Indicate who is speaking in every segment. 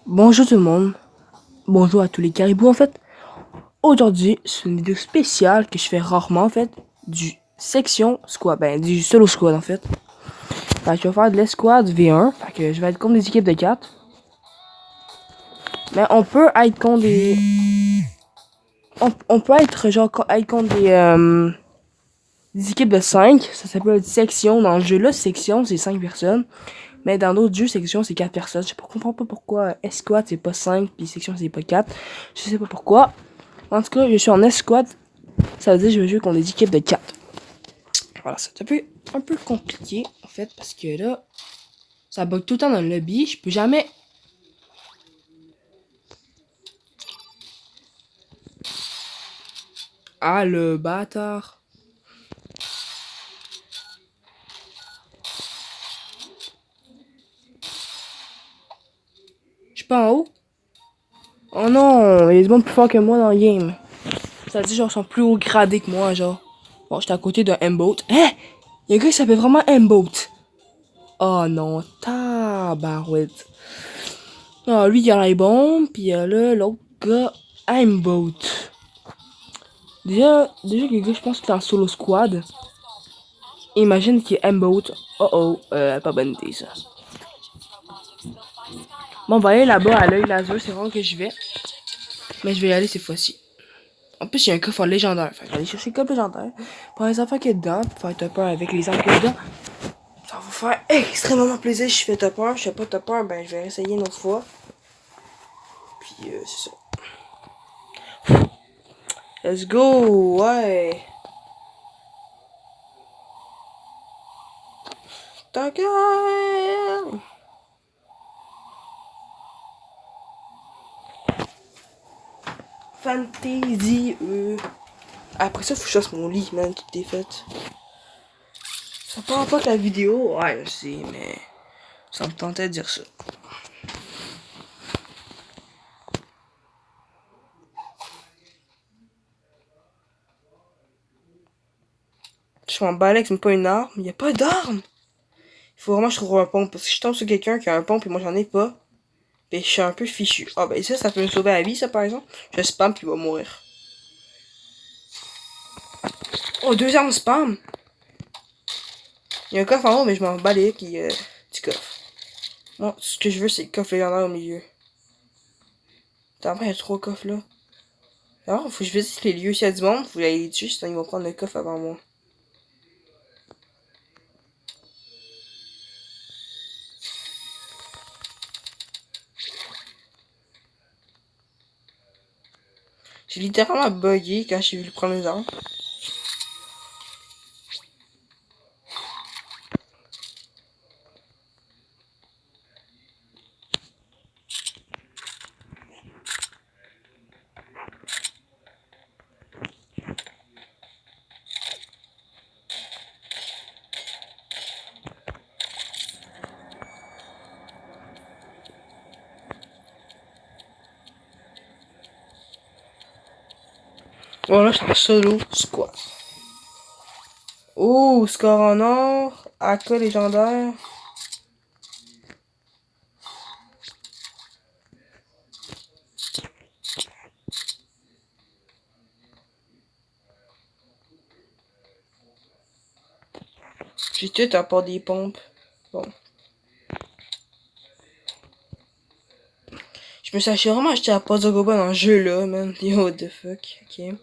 Speaker 1: Bonjour tout le monde, bonjour à tous les caribous en fait. Aujourd'hui, c'est une vidéo spéciale que je fais rarement en fait, du section squad, du solo squad en fait. Fait que je vais faire de l'escouade V1, fait que je vais être contre des équipes de 4. Mais on peut être contre des... On peut être genre être contre des équipes de 5, ça s'appelle section. Dans le jeu là, section c'est 5 personnes. Mais dans d'autres jeux, section c'est 4 personnes. Je comprends pas pourquoi escouade c'est pas 5 puis section c'est pas 4. Je sais pas pourquoi. En tout cas, je suis en escouade. Ça veut dire que je vais jouer contre des équipes de 4. Voilà, c'est un peu compliqué, en fait, parce que là, ça bug tout le temps dans le lobby. Je peux jamais... Ah, le bâtard. Je suis pas en haut. Oh non, il y a des monde plus fort que moi dans le game. Ça veut dire, genre, ils sont plus haut gradés que moi, genre. Bon, j'étais à côté d'un M-Boat. Hein? Il y a un gars qui s'appelle vraiment M-Boat. Oh non, tabarouette. Ah, lui, il a l'air bon, puis là, l'autre gars, M-Boat. Déjà, les gars, je pense que c'est en solo squad. Imagine qu'il y a M-Boat. Oh oh, pas bonne idée ça. Bon, on va aller là-bas à l'œil laser, c'est vraiment que je vais. Mais je vais y aller cette fois-ci. En plus, il y a un coffre légendaire. Fait que je vais aller chercher le coffre légendaire. Pour les enfants qui est dedans, pour faire topper avec les armes qui est dedans. Ça va faire extrêmement plaisir si je fais topper. Je fais pas topper, ben je vais essayer une autre fois. Puis, c'est ça. Let's go, ouais. Ta gueule. Fantasy, Après ça, faut que je fasse mon lit, man, tout est fait. Ça parle pas que la vidéo, ouais, je sais, mais ça me tentait de dire ça. Je m'en balais que c'est pas une arme. Il y a pas d'arme. Il faut vraiment que je trouve un pompe. Parce que je tombe sur quelqu'un qui a un pompe et moi j'en ai pas. Et je suis un peu fichu. Ah ben ça peut me sauver la vie, ça par exemple. Je spam puis il va mourir. Oh, deux armes spam. Il y a un coffre en haut, mais je m'en balais qui du coffre. Moi, ce que je veux, c'est le coffre légendaire au milieu. Attends, il y a trois coffres là. Alors, faut que je visite les lieux. S'il y a du monde, faut que j'aille les dessus, sinon ils vont prendre le coffre avant moi. J'ai littéralement bugué quand j'ai vu le premier arme. Voilà, je suis en solo squad. Oh, score en or, AK légendaire. J'ai tout à part des pompes. Bon. Je me suis acheté vraiment acheté la pause de Goba dans le jeu là, man. Yo, what the fuck. Ok.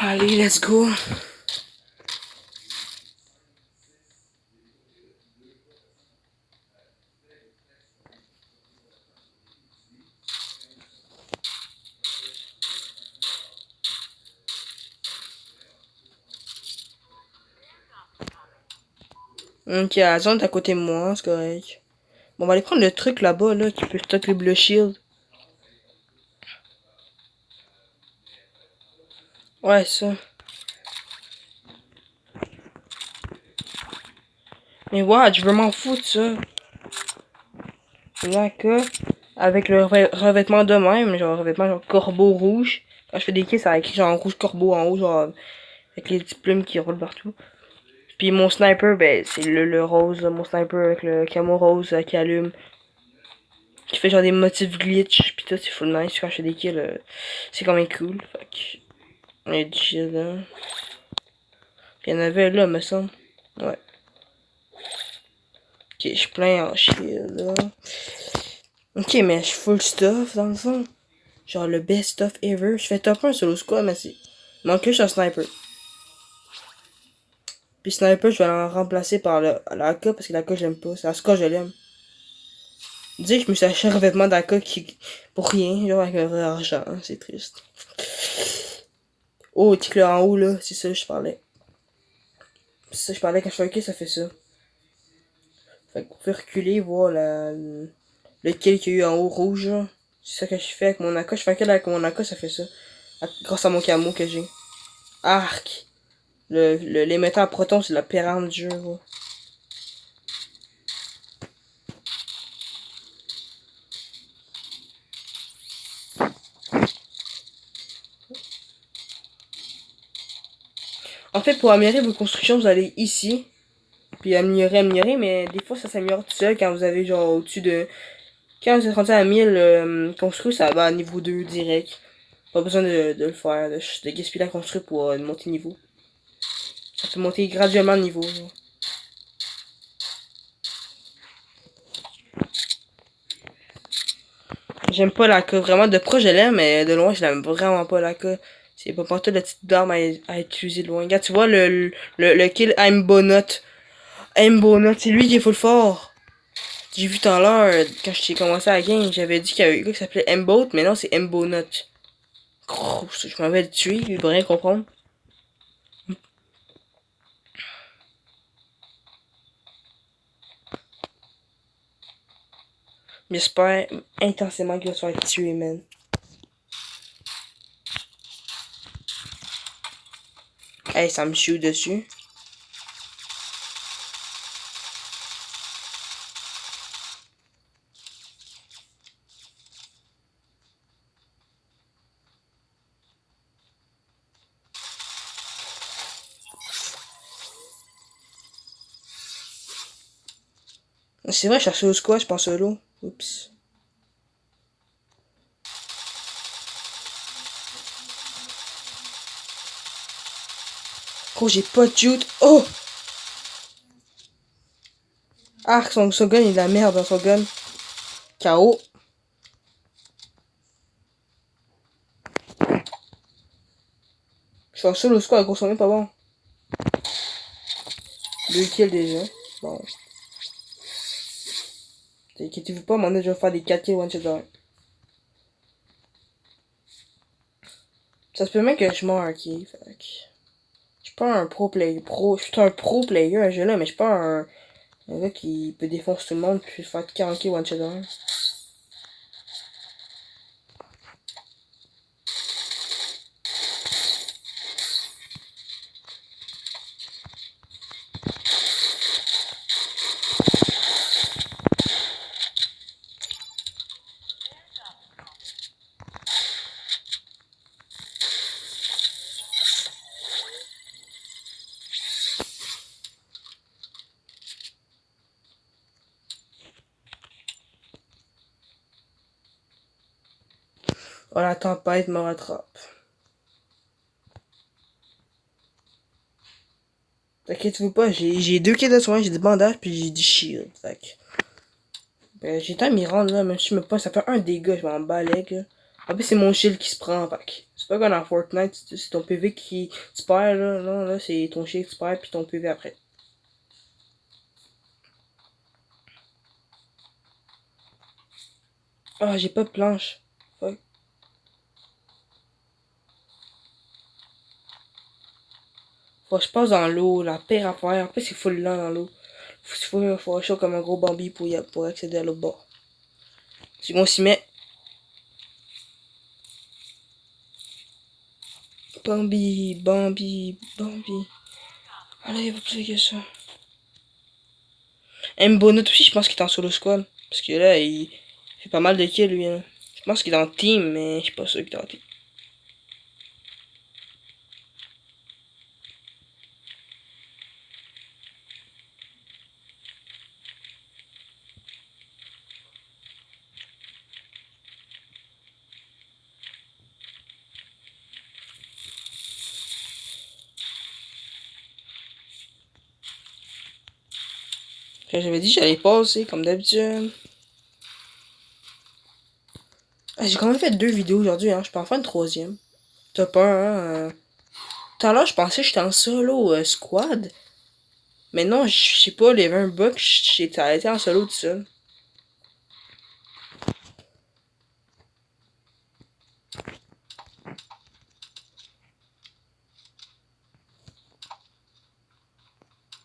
Speaker 1: Allez, let's go. Ok, la zone est à côté de moi, c'est correct. Bon, on va aller prendre le truc là-bas, là, qui peut stocker le blue shield. Ouais, ça. Mais ouais, je veux m'en foutre, ça. Là, que, avec le revêtement de même, genre revêtement genre corbeau rouge. Quand je fais des kills, ça a écrit genre rouge corbeau en haut, genre avec les petites plumes qui roulent partout. Puis mon sniper, ben, c'est le rose, là, mon sniper avec le camo rose qui allume. Qui fait genre des motifs glitch, pis tout, c'est full nice quand je fais des kills, c'est quand même cool. Fait que, on est chill là. Pis y'en avait là, me semble. Ouais. Ok, je suis plein en chill là. Ok, mais je suis full stuff dans le fond. Genre le best stuff ever. Je fais top 1 solo squad, mais c'est. Manque que je suis un sniper. Puis sniper, je vais le remplacer par la AK parce que la AK j'aime pas. C'est la SK je l'aime. Dis que je me suis acheté un revêtement d'AK qui. Pour rien, genre avec un vrai argent, hein, c'est triste. Oh, tic là en haut là, c'est ça que je parlais. C'est ça que je parlais quand je fais OK, ça fait ça. Fait qu'on peut reculer, voir le kill qu'il y a eu en haut rouge. C'est ça que je fais avec mon AK. Je fais un kill avec mon AK, ça fait ça. Grâce à mon camo que j'ai. Arc. L'émetteur à proton, c'est la pire arme du jeu. Gros. En fait, pour améliorer vos constructions, vous allez ici. Puis améliorer, mais des fois ça s'améliore tout seul quand vous avez genre au-dessus de. Quand vous êtes rendu à 1000 construits, ça va à niveau 2 direct. Pas besoin de le faire, de gaspiller la construit pour monter niveau. Ça peut monter graduellement de niveau. Genre. J'aime pas la queue. Vraiment, de proche, je l'aime, mais de loin, je l'aime vraiment pas la queue. C'est pas partout la petite arme à utiliser de loin. Regarde, tu vois le kill Aimbonut. Aimbonut, c'est lui qui est full fort. J'ai vu tout à l'heure, quand j'ai commencé à la game, j'avais dit qu'il y avait un gars qui s'appelait Aimbot, mais non, c'est Aimbonut. Je m'avais tué, il veut rien comprendre. J'espère intensément qu'il va se faire tuer, man. Hey, ça me shoot dessus. C'est vrai, je cherchais au squat, je pense solo. Oups. Oh, j'ai pas de shoot. Oh! Ah, son gun, il est de la merde dans son gun. KO. Je suis en solo squad, gros, son même pas bon. 2 kills déjà. Bon. Inquiétez-vous pas, mon je vais faire des 4 kills one shot dans. Ça se peut même que je meurs, ok. Fait que. Je suis pas un pro player. Je suis un pro player à ce jeu-là, mais je suis pas un gars qui peut défoncer tout le monde puis faire 40 kills one shot dans. Oh, la tempête me rattrape. T'inquiète-vous pas, j'ai 2 kills de soin, j'ai des bandages puis j'ai du shield. Fait que. Ben, j'ai temps de m'y rendre là, même si je me pas, ça fait un dégât, je m'en balègue là. En plus, c'est mon shield qui se prend, fait que. C'est pas comme dans Fortnite, c'est ton PV qui se perd là. Non, là, c'est ton shield qui se perd puis ton PV après. Ah, j'ai pas de planche. Fuck. Faut que je passe dans l'eau, la pire affaire. En plus, c'est full lent dans l'eau. Faut chaud comme un gros Bambi pour accéder à l'autre bord. Si on s'y met. Bambi, Bambi, Bambi. Allez, il va plus que ça. Mbonut aussi, je pense qu'il est en solo squad. Parce que là, il fait pas mal de kills, lui. Hein. Je pense qu'il est en team, mais je suis pas sûr qu'il est en team. J'avais dit que j'allais passer, comme d'habitude. Ah, j'ai quand même fait 2 vidéos aujourd'hui, hein. Je peux en faire une troisième. Top 1, hein. Tout à l'heure, je pensais que j'étais en solo squad. Mais non, je sais pas, il y avait un bug, j'étais arrêté en solo tout seul.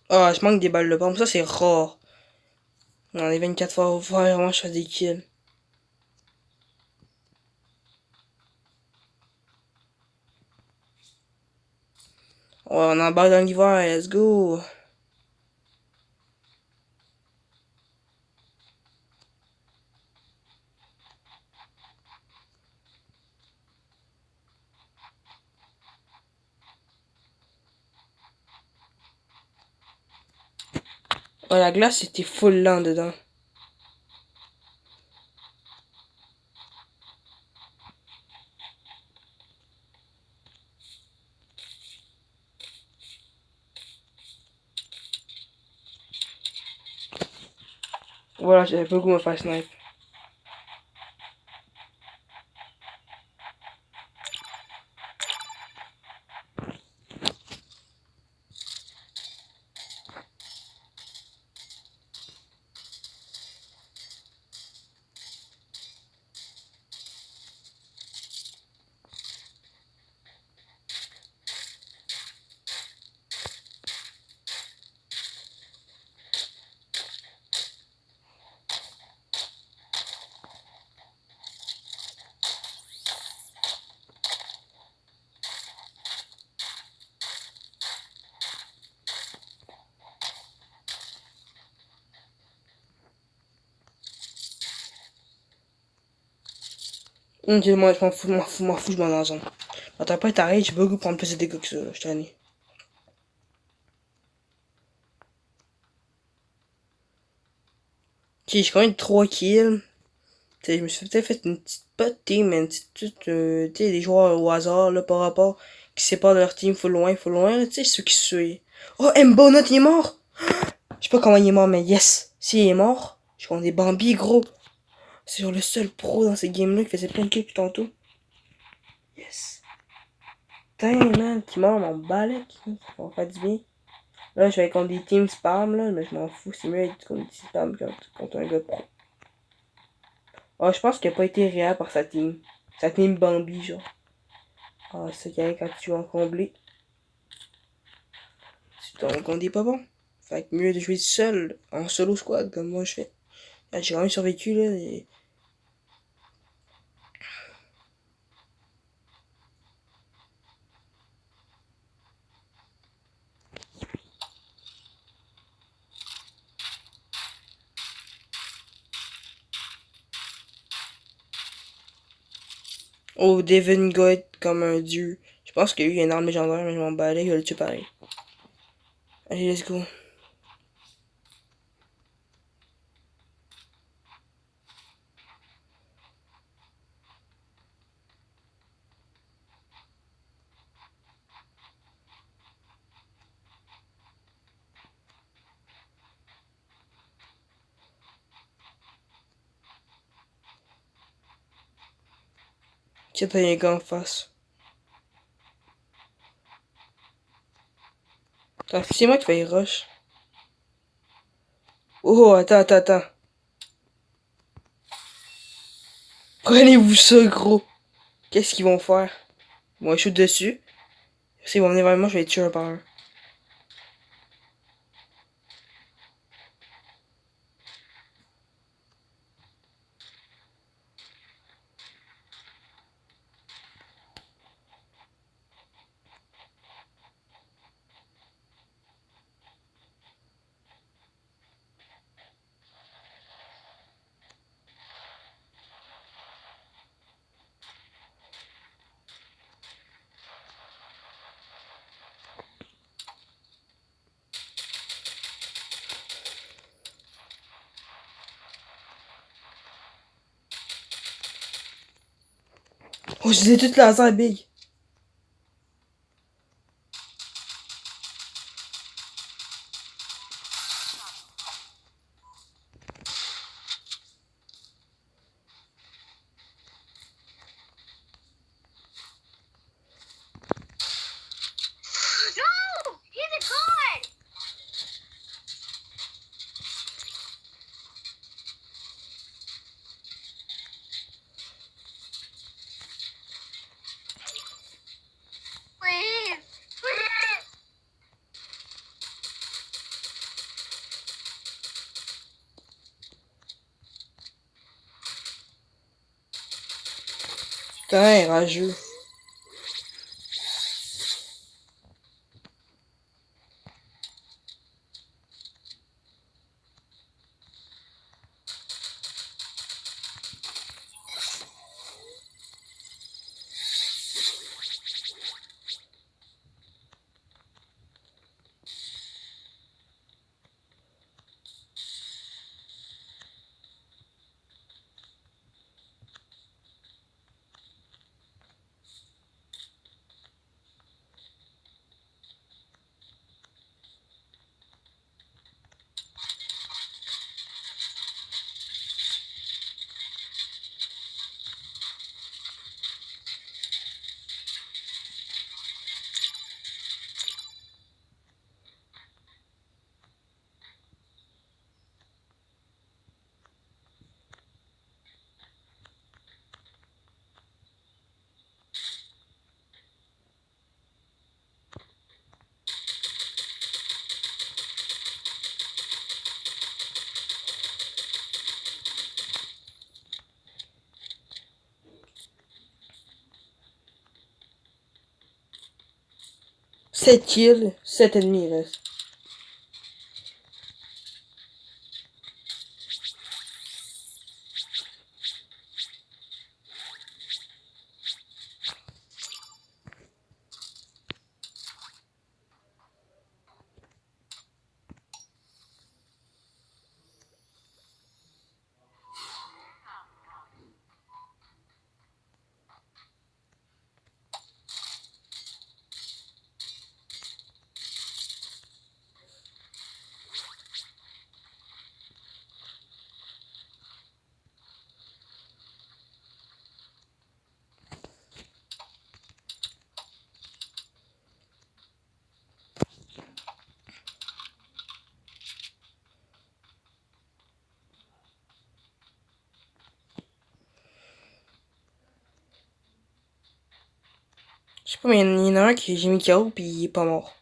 Speaker 1: Ah, je manque des balles de bombe, ça c'est rare. Dans les 24 fois vraiment je fais des kills. Ouais, on embarque dans l'hiver, let's go. Ouais, la glace était full lent dedans. Voilà, j'avais pas le goût de me faire snipe. Moi, je m'en fous, je m'en dans zone. Attends pas, t'arrêtes, j'ai pas le goût de prendre plus de dégâts que ça, là, je t'en ai. Ok, j'ai quand même 3 kills. T'sais, je me suis peut-être fait une petite, pas de team, mais une petite, t'sais, des joueurs au hasard, là, par rapport, qui séparent de leur team, faut loin, là, t'sais, ceux qui se suivent. Oh, Mbonut, il est mort! Je sais pas comment il est mort, mais yes! S'il est mort, je prends des Bambi, gros. C'est genre le seul pro dans ces games-là qui faisait plein de kills depuis tantôt. Yes! Putain, man, qui mort, mon balai, ça va faire du bien. Là, je vais contre des teams spam, là, mais je m'en fous, c'est mieux d'être contre des teams spam que contre un gars pro. Ah, je pense qu'il a pas été réel par sa team. Sa team Bambi, genre. Ah, c'est qu'il y a quand tu vas en combler. Ton compte est pas bon. Fait que mieux de jouer seul, en solo squad, comme moi je fais. Ah, j'ai quand même survécu, là. Et... Oh, Devin God comme un dieu. Je pense qu'il y a eu une arme légendaire, mais je m'en balais, je vais le tuer pareil. Allez, let's go. Tiens, t'as un gars en face. Attends, c'est moi qui fais rush. Oh, attends. Prenez-vous ça, gros. Qu'est-ce qu'ils vont faire? Moi, je shoot dessus. S'ils vont venir vers moi, je vais les tuer un par un. Oh, je disais toute laser big.
Speaker 2: No! He's a god! Please! Please!
Speaker 1: Putain, rageux. Sept kills, 7 ennemis, il reste. Je sais pas, mais il y en a un que j'ai mis KO pis il est pas mort.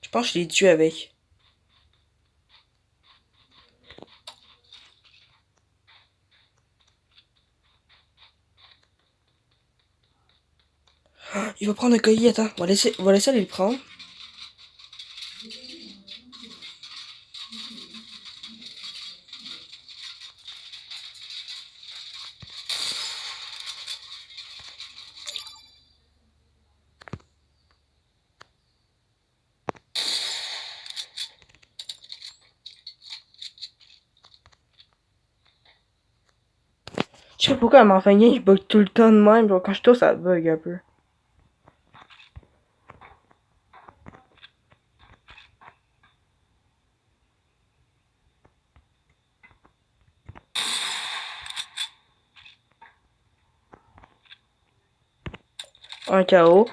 Speaker 1: Je pense que je l'ai tué avec. Il va prendre un colis, attends. On va laisser aller le prendre. Je sais pas pourquoi à ma fin game, je bug tout le temps de même. Genre, quand je tousse, ça bug un peu. Un KO.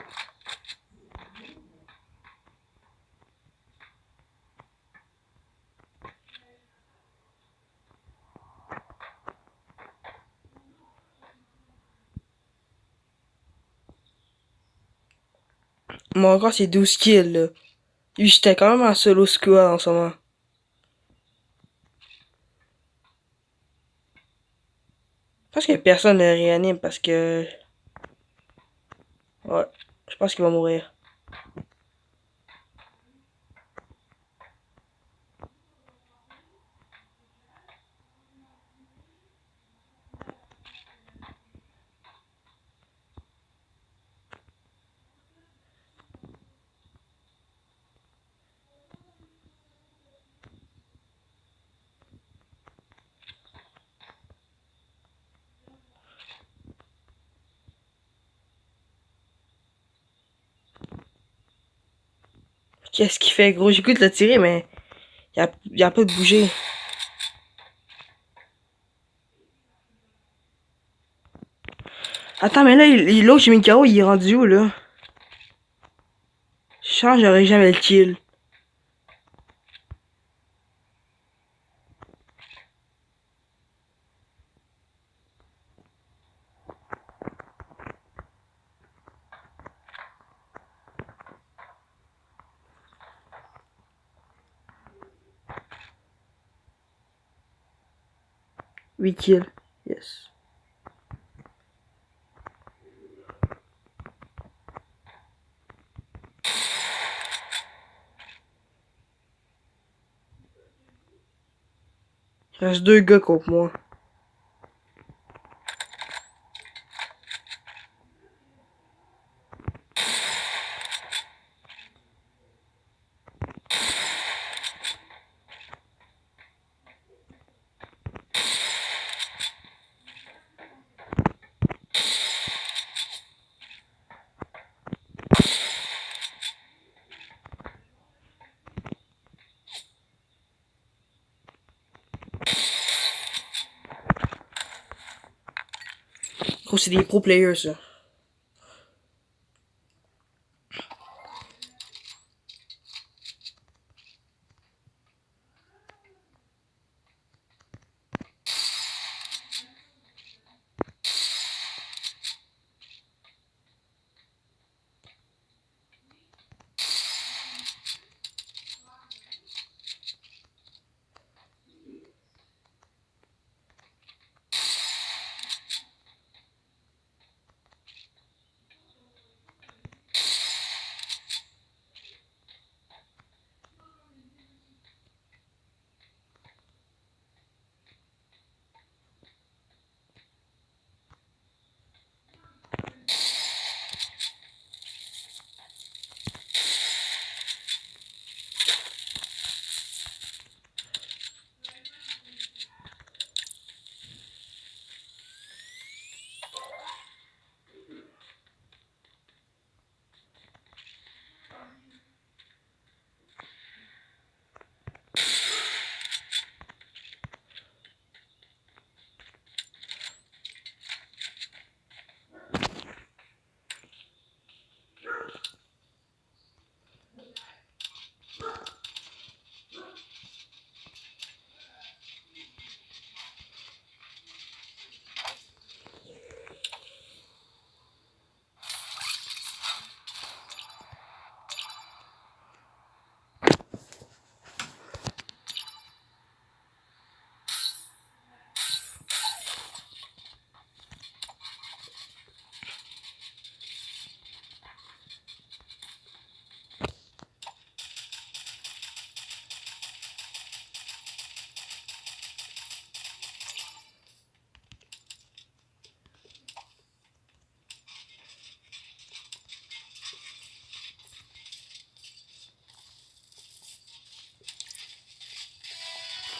Speaker 1: Moi encore, c'est 12 kills, là. Lui, j'étais quand même en solo squad en ce moment. Je pense que personne ne réanime parce que... Ouais, je pense qu'il va mourir. Qu'est-ce qu'il fait, gros? J'écoute le tirer, mais y a pas de bouger. Attends, mais là, l'autre chez Mikao, il est rendu où, là? Je sens que j'aurais jamais le kill. Oui, kill. Yes. Il reste 2 gars contre moi. Gros, c'est des pro players, ça.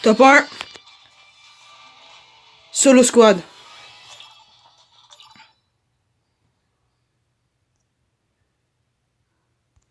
Speaker 1: Top 1. Solo squad.